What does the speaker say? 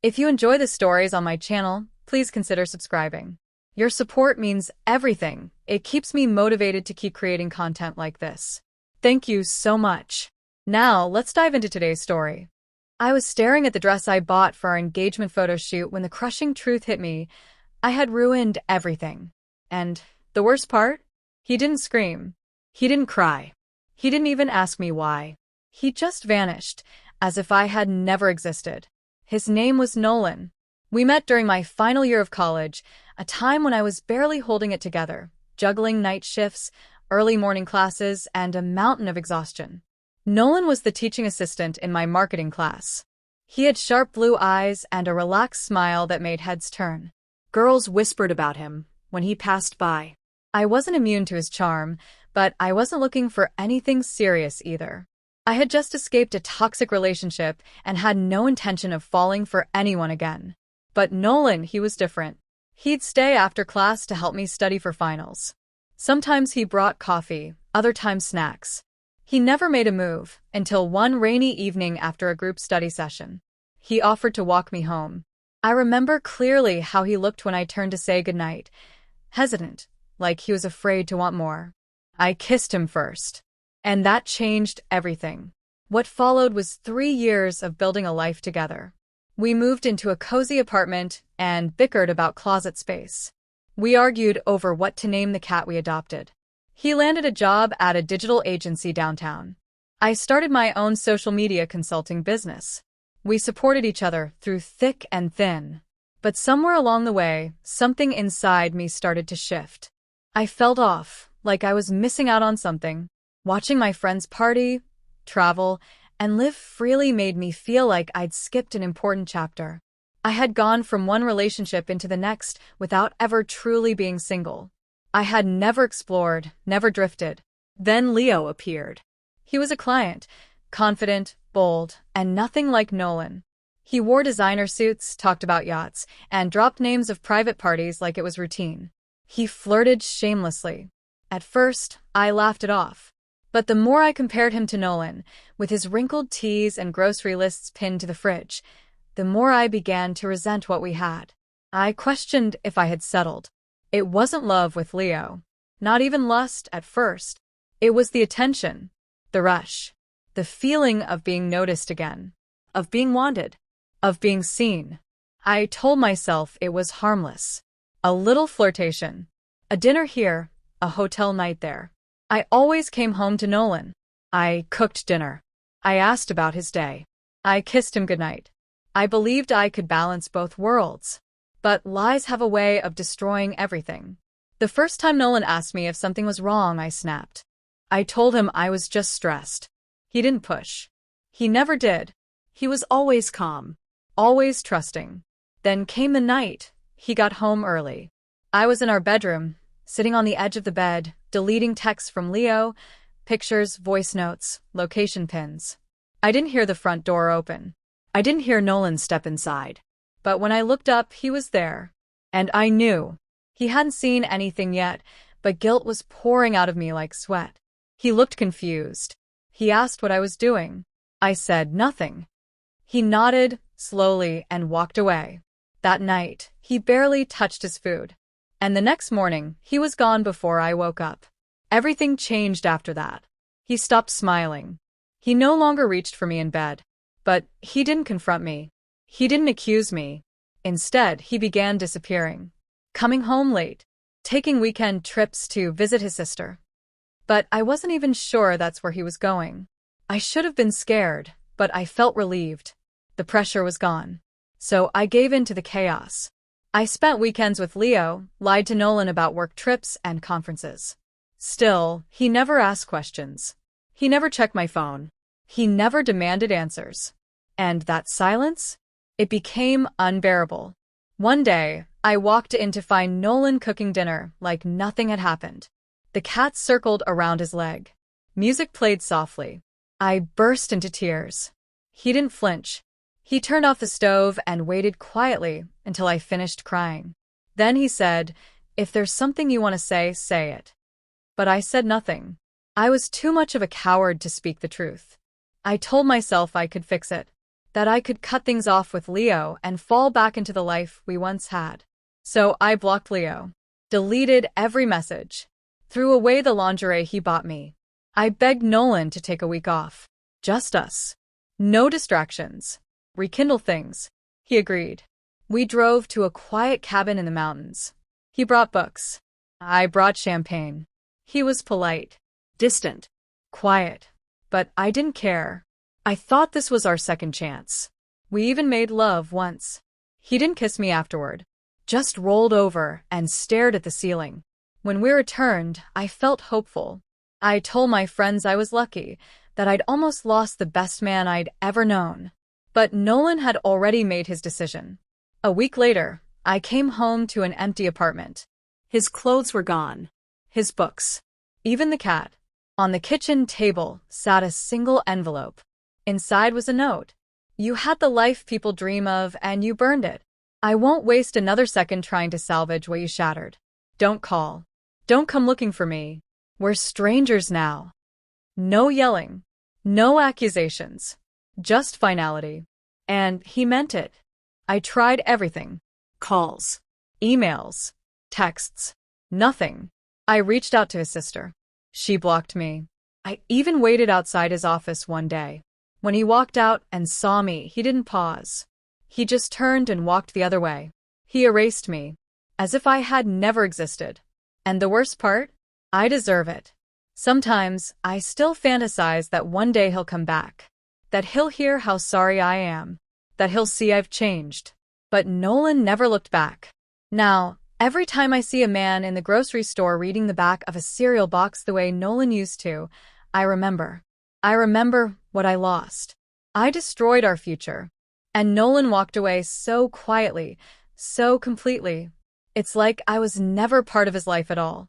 If you enjoy the stories on my channel, please consider subscribing. Your support means everything. It keeps me motivated to keep creating content like this. Thank you so much. Now, let's dive into today's story. I was staring at the dress I bought for our engagement photo shoot when the crushing truth hit me. I had ruined everything. And the worst part? He didn't scream. He didn't cry. He didn't even ask me why. He just vanished, as if I had never existed. His name was Nolan. We met during my final year of college, a time when I was barely holding it together, juggling night shifts, early morning classes, and a mountain of exhaustion. Nolan was the teaching assistant in my marketing class. He had sharp blue eyes and a relaxed smile that made heads turn. Girls whispered about him when he passed by. I wasn't immune to his charm, but I wasn't looking for anything serious either. I had just escaped a toxic relationship and had no intention of falling for anyone again. But Nolan, he was different. He'd stay after class to help me study for finals. Sometimes he brought coffee, other times snacks. He never made a move until one rainy evening after a group study session. He offered to walk me home. I remember clearly how he looked when I turned to say goodnight, hesitant, like he was afraid to want more. I kissed him first. And that changed everything. What followed was 3 years of building a life together. We moved into a cozy apartment and bickered about closet space. We argued over what to name the cat we adopted. He landed a job at a digital agency downtown. I started my own social media consulting business. We supported each other through thick and thin. But somewhere along the way, something inside me started to shift. I felt off, like I was missing out on something. Watching my friends party, travel, and live freely made me feel like I'd skipped an important chapter. I had gone from one relationship into the next without ever truly being single. I had never explored, never drifted. Then Leo appeared. He was a client, confident, bold, and nothing like Nolan. He wore designer suits, talked about yachts, and dropped names of private parties like it was routine. He flirted shamelessly. At first, I laughed it off. But the more I compared him to Nolan, with his wrinkled tees and grocery lists pinned to the fridge, the more I began to resent what we had. I questioned if I had settled. It wasn't love with Leo. Not even lust at first. It was the attention, the rush, the feeling of being noticed again, of being wanted, of being seen. I told myself it was harmless. A little flirtation. A dinner here, a hotel night there. I always came home to Nolan. I cooked dinner. I asked about his day. I kissed him goodnight. I believed I could balance both worlds. But lies have a way of destroying everything. The first time Nolan asked me if something was wrong, I snapped. I told him I was just stressed. He didn't push. He never did. He was always calm, always trusting. Then came the night. He got home early. I was in our bedroom, sitting on the edge of the bed, deleting texts from Leo, pictures, voice notes, location pins. I didn't hear the front door open. I didn't hear Nolan step inside. But when I looked up, he was there. And I knew. He hadn't seen anything yet, but guilt was pouring out of me like sweat. He looked confused. He asked what I was doing. I said nothing. He nodded, slowly, and walked away. That night, he barely touched his food. And the next morning, he was gone before I woke up. Everything changed after that. He stopped smiling. He no longer reached for me in bed. But he didn't confront me. He didn't accuse me. Instead, he began disappearing. Coming home late. Taking weekend trips to visit his sister. But I wasn't even sure that's where he was going. I should have been scared, but I felt relieved. The pressure was gone. So I gave in to the chaos. I spent weekends with Leo, lied to Nolan about work trips and conferences. Still, he never asked questions. He never checked my phone. He never demanded answers. And that silence? It became unbearable. One day, I walked in to find Nolan cooking dinner like nothing had happened. The cat circled around his leg. Music played softly. I burst into tears. He didn't flinch. He turned off the stove and waited quietly until I finished crying. Then he said, "If there's something you want to say it." But I said nothing. I was too much of a coward to speak the truth. I told myself I could fix it. that I could cut things off with Leo and fall back into the life we once had. So I blocked Leo, deleted every message, threw away the lingerie he bought me. I begged Nolan to take a week off. Just us. No distractions. Rekindle things. He agreed. We drove to a quiet cabin in the mountains. He brought books. I brought champagne. He was polite, distant, quiet, but I didn't care. I thought this was our second chance. We even made love once. He didn't kiss me afterward, just rolled over and stared at the ceiling. When we returned, I felt hopeful. I told my friends I was lucky, that I'd almost lost the best man I'd ever known. But Nolan had already made his decision. A week later, I came home to an empty apartment. His clothes were gone. His books. Even the cat. On the kitchen table sat a single envelope. Inside was a note. You had the life people dream of, and you burned it. I won't waste another second trying to salvage what you shattered. Don't call. Don't come looking for me. We're strangers now. No yelling. No accusations. Just finality. And he meant it. I tried everything. Calls. Emails. Texts. Nothing. I reached out to his sister. She blocked me. I even waited outside his office one day. When he walked out and saw me, he didn't pause. He just turned and walked the other way. He erased me, as if I had never existed. And the worst part? I deserve it. Sometimes, I still fantasize that one day he'll come back. That he'll hear how sorry I am. That he'll see I've changed. But Nolan never looked back. Now, every time I see a man in the grocery store reading the back of a cereal box the way Nolan used to, I remember. I remember what I lost. I destroyed our future. And Nolan walked away so quietly, so completely. It's like I was never part of his life at all.